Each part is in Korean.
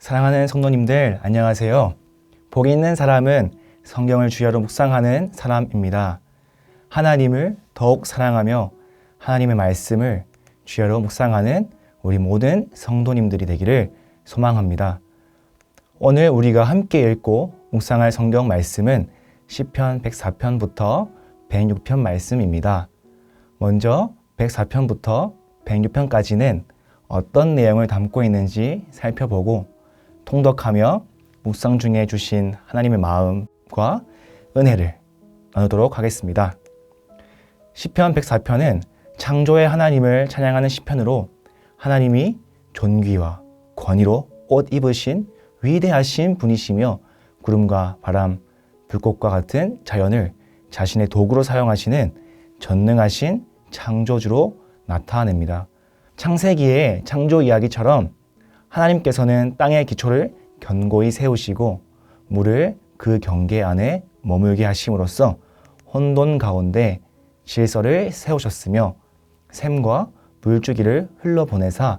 사랑하는 성도님들 안녕하세요. 복 있는 사람은 성경을 주야로 묵상하는 사람입니다. 하나님을 더욱 사랑하며 하나님의 말씀을 주야로 묵상하는 우리 모든 성도님들이 되기를 소망합니다. 오늘 우리가 함께 읽고 묵상할 성경 말씀은 시편 104편부터 106편 말씀입니다. 먼저 104편부터 106편까지는 어떤 내용을 담고 있는지 살펴보고 통독하며 묵상 중에 주신 하나님의 마음과 은혜를 나누도록 하겠습니다. 시편 104편은 창조의 하나님을 찬양하는 시편으로 하나님이 존귀와 권위로 옷 입으신 위대하신 분이시며 구름과 바람, 불꽃과 같은 자연을 자신의 도구로 사용하시는 전능하신 창조주로 나타냅니다. 창세기의 창조 이야기처럼 하나님께서는 땅의 기초를 견고히 세우시고 물을 그 경계 안에 머물게 하심으로써 혼돈 가운데 질서를 세우셨으며 샘과 물주기를 흘러보내사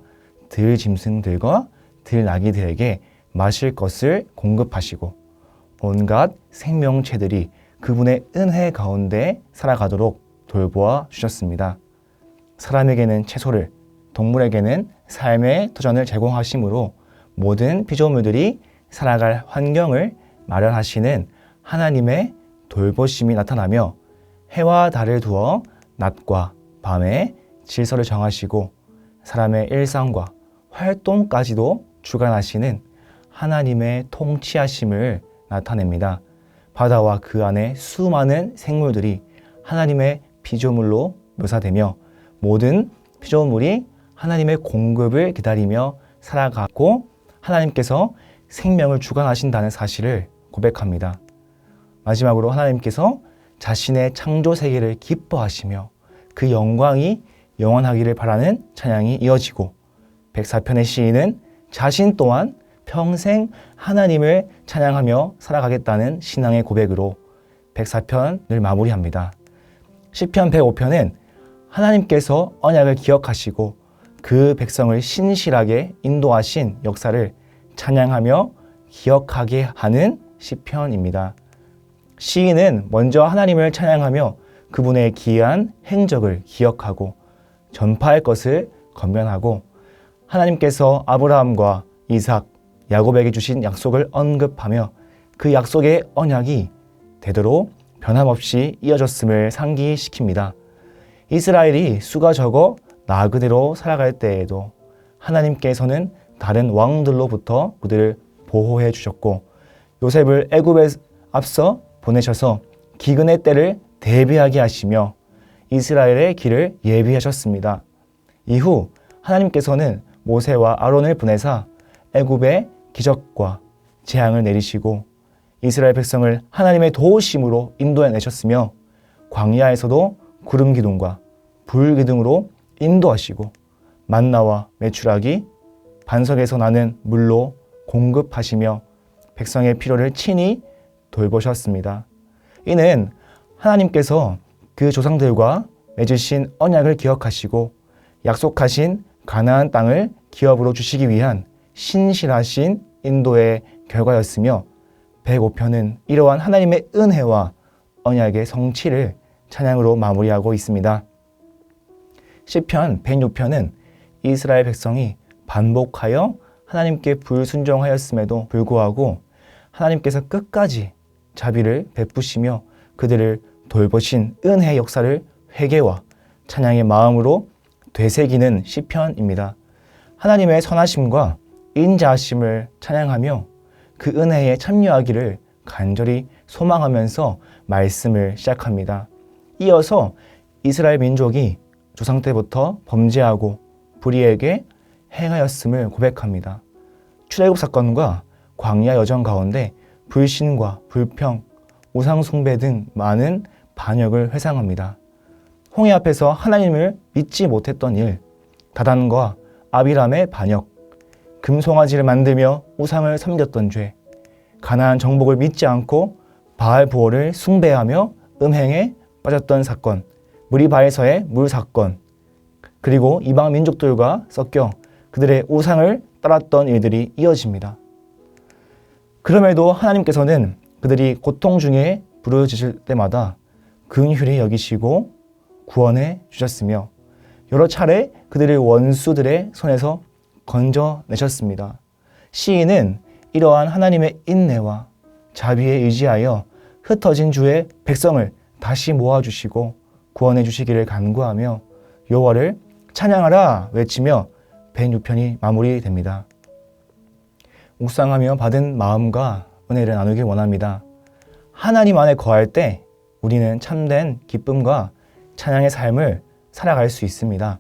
들짐승들과 들나귀들에게 마실 것을 공급하시고 온갖 생명체들이 그분의 은혜 가운데 살아가도록 돌보아 주셨습니다. 사람에게는 채소를, 동물에게는 삶의 터전을 제공하심으로 모든 피조물들이 살아갈 환경을 마련하시는 하나님의 돌보심이 나타나며 해와 달을 두어 낮과 밤의 질서를 정하시고 사람의 일상과 활동까지도 주관하시는 하나님의 통치하심을 나타냅니다. 바다와 그 안에 수많은 생물들이 하나님의 피조물로 묘사되며 모든 피조물이 하나님의 공급을 기다리며 살아가고 하나님께서 생명을 주관하신다는 사실을 고백합니다. 마지막으로 하나님께서 자신의 창조 세계를 기뻐하시며 그 영광이 영원하기를 바라는 찬양이 이어지고 104편의 시인은 자신 또한 평생 하나님을 찬양하며 살아가겠다는 신앙의 고백으로 104편을 마무리합니다. 시편 105편은 하나님께서 언약을 기억하시고 그 백성을 신실하게 인도하신 역사를 찬양하며 기억하게 하는 시편입니다. 시인은 먼저 하나님을 찬양하며 그분의 기이한 행적을 기억하고 전파할 것을 권면하고 하나님께서 아브라함과 이삭, 야곱에게 주신 약속을 언급하며 그 약속의 언약이 되도록 변함없이 이어졌음을 상기시킵니다. 이스라엘이 수가 적어 나그네로 살아갈 때에도 하나님께서는 다른 왕들로부터 그들을 보호해 주셨고 요셉을 애굽에 앞서 보내셔서 기근의 때를 대비하게 하시며 이스라엘의 길을 예비하셨습니다. 이후 하나님께서는 모세와 아론을 보내사 애굽의 기적과 재앙을 내리시고 이스라엘 백성을 하나님의 도우심으로 인도해내셨으며 광야에서도 구름 기둥과 불 기둥으로 인도하시고 만나와 메추라기 반석에서 나는 물로 공급하시며 백성의 필요를 친히 돌보셨습니다. 이는 하나님께서 그 조상들과 맺으신 언약을 기억하시고 약속하신 가나안 땅을 기업으로 주시기 위한 신실하신 인도의 결과였으며 105편은 이러한 하나님의 은혜와 언약의 성취를 찬양으로 마무리하고 있습니다. 시편 106편은 이스라엘 백성이 반복하여 하나님께 불순종하였음에도 불구하고 하나님께서 끝까지 자비를 베푸시며 그들을 돌보신 은혜의 역사를 회개와 찬양의 마음으로 되새기는 시편입니다. 하나님의 선하심과 인자하심을 찬양하며 그 은혜에 참여하기를 간절히 소망하면서 말씀을 시작합니다. 이어서 이스라엘 민족이 조상 때부터 범죄하고 불의에게 행하였음을 고백합니다. 출애굽 사건과 광야 여정 가운데 불신과 불평, 우상 숭배 등 많은 반역을 회상합니다. 홍해 앞에서 하나님을 믿지 못했던 일, 다단과 아비람의 반역, 금송아지를 만들며 우상을 섬겼던 죄, 가나안 정복을 믿지 않고 바알 부호를 숭배하며 음행에 빠졌던 사건, 무리바에서의 물 사건, 그리고 이방 민족들과 섞여 그들의 우상을 따랐던 일들이 이어집니다. 그럼에도 하나님께서는 그들이 고통 중에 부르짖을 때마다 긍휼히 여기시고 구원해 주셨으며 여러 차례 그들을 원수들의 손에서 건져내셨습니다. 시인은 이러한 하나님의 인내와 자비에 의지하여 흩어진 주의 백성을 다시 모아주시고 구원해 주시기를 간구하며 여호와를 찬양하라 외치며 106편이 마무리됩니다. 묵상하며 받은 마음과 은혜를 나누길 원합니다. 하나님 안에 거할 때 우리는 참된 기쁨과 찬양의 삶을 살아갈 수 있습니다.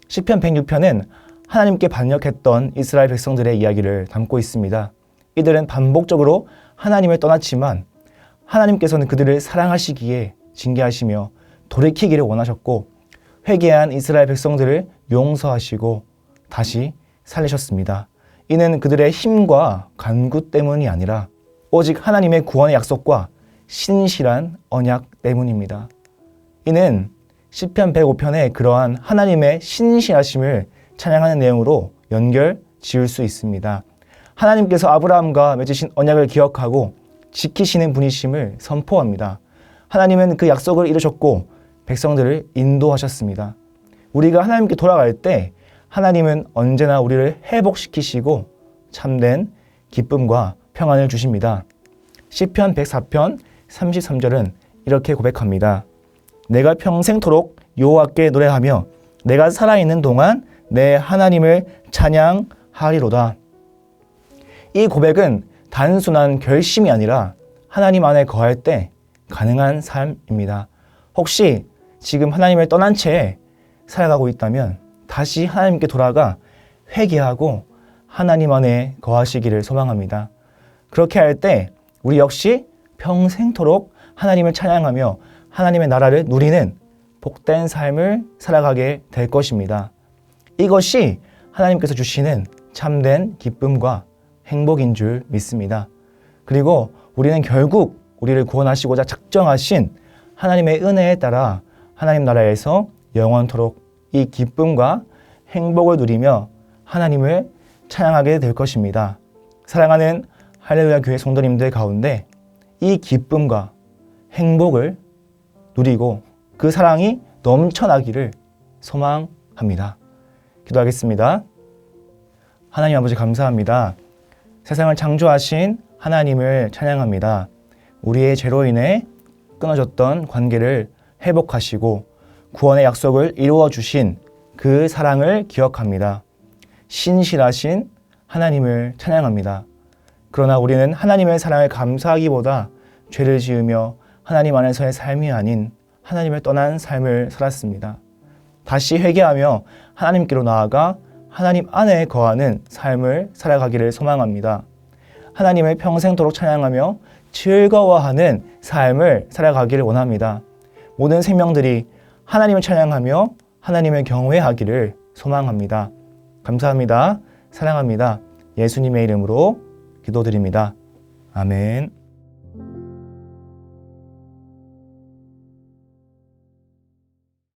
시편 106편은 하나님께 반역했던 이스라엘 백성들의 이야기를 담고 있습니다. 이들은 반복적으로 하나님을 떠났지만 하나님께서는 그들을 사랑하시기에 징계하시며 돌이키기를 원하셨고 회개한 이스라엘 백성들을 용서하시고 다시 살리셨습니다. 이는 그들의 힘과 간구 때문이 아니라 오직 하나님의 구원의 약속과 신실한 언약 때문입니다. 이는 시편 105편의 그러한 하나님의 신실하심을 찬양하는 내용으로 연결 지을 수 있습니다. 하나님께서 아브라함과 맺으신 언약을 기억하고 지키시는 분이심을 선포합니다. 하나님은 그 약속을 이루셨고 백성들을 인도하셨습니다. 우리가 하나님께 돌아갈 때 하나님은 언제나 우리를 회복시키시고 참된 기쁨과 평안을 주십니다. 시편 104편 33절은 이렇게 고백합니다. 내가 평생토록 여호와께 노래하며 내가 살아있는 동안 내 하나님을 찬양하리로다. 이 고백은 단순한 결심이 아니라 하나님 안에 거할 때 가능한 삶입니다. 혹시 지금 하나님을 떠난 채 살아가고 있다면 다시 하나님께 돌아가 회개하고 하나님 안에 거하시기를 소망합니다. 그렇게 할 때 우리 역시 평생토록 하나님을 찬양하며 하나님의 나라를 누리는 복된 삶을 살아가게 될 것입니다. 이것이 하나님께서 주시는 참된 기쁨과 행복인 줄 믿습니다. 그리고 우리는 결국 우리를 구원하시고자 작정하신 하나님의 은혜에 따라 하나님 나라에서 영원토록 이 기쁨과 행복을 누리며 하나님을 찬양하게 될 것입니다. 사랑하는 할렐루야 교회 성도님들 가운데 이 기쁨과 행복을 누리고 그 사랑이 넘쳐나기를 소망합니다. 기도하겠습니다. 하나님 아버지 감사합니다. 세상을 창조하신 하나님을 찬양합니다. 우리의 죄로 인해 끊어졌던 관계를 회복하시고 구원의 약속을 이루어 주신 그 사랑을 기억합니다. 신실하신 하나님을 찬양합니다. 그러나 우리는 하나님의 사랑을 감사하기보다 죄를 지으며 하나님 안에서의 삶이 아닌 하나님을 떠난 삶을 살았습니다. 다시 회개하며 하나님께로 나아가 하나님 안에 거하는 삶을 살아가기를 소망합니다. 하나님을 평생토록 찬양하며 즐거워하는 삶을 살아가기를 원합니다. 모든 생명들이 하나님을 찬양하며 하나님을 경외하기를 소망합니다. 감사합니다. 사랑합니다. 예수님의 이름으로 기도드립니다. 아멘.